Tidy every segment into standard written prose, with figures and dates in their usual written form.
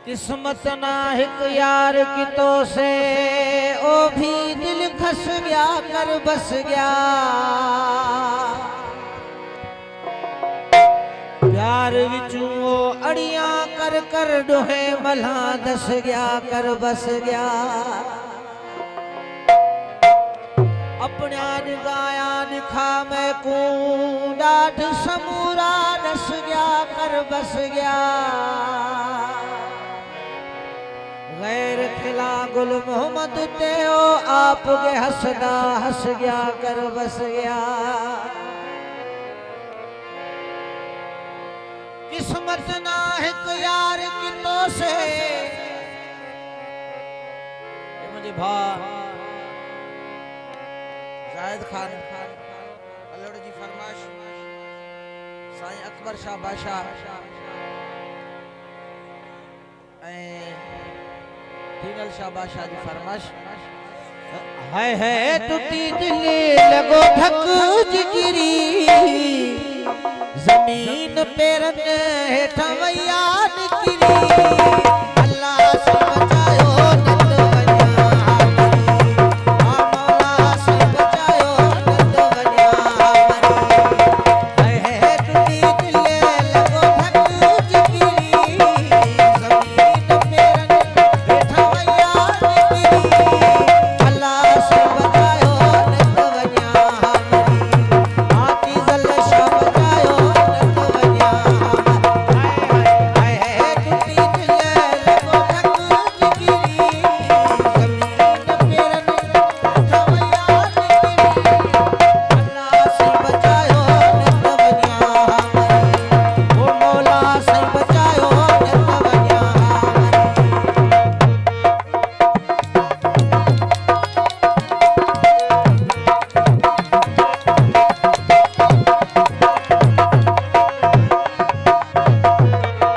किस्मत ना एक यार की तो से ओ भी दिल खस गया कर बस गया। प्यार विचू ओ अड़ियां कर कर डोहे मल्हा दस गया कर बस गया। अपना गाया दिखा मैं को डाठ समूरा दस गया कर बस गया। गैर खिला गुल मोहम्मद ते ओ आप गे हसदा हस गया कर बस गया। किस्मत ना एक यार की तो से मुझे भा जायद खान अल्लोड़ जी फरमाश साईं अकबर शाह बादशाह दीनल शाह बादशाह जी फरमाश है टूटी दिल लगो धक जिगरी जमीन पेरन हेठा वैया निकरी। अल्लाह से बचायो नंद वन्या हरी, मौला से बचायो नंद वन्या हरी। है टूटी दिल लगो धक जिगरी जमीन पेरन हेठा वैया निकरी। अल्लाह से बचायो नंद वन्या हरी, आती जल शाह बचायो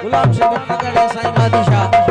गुलाम शबीर नगर साईं बादशाह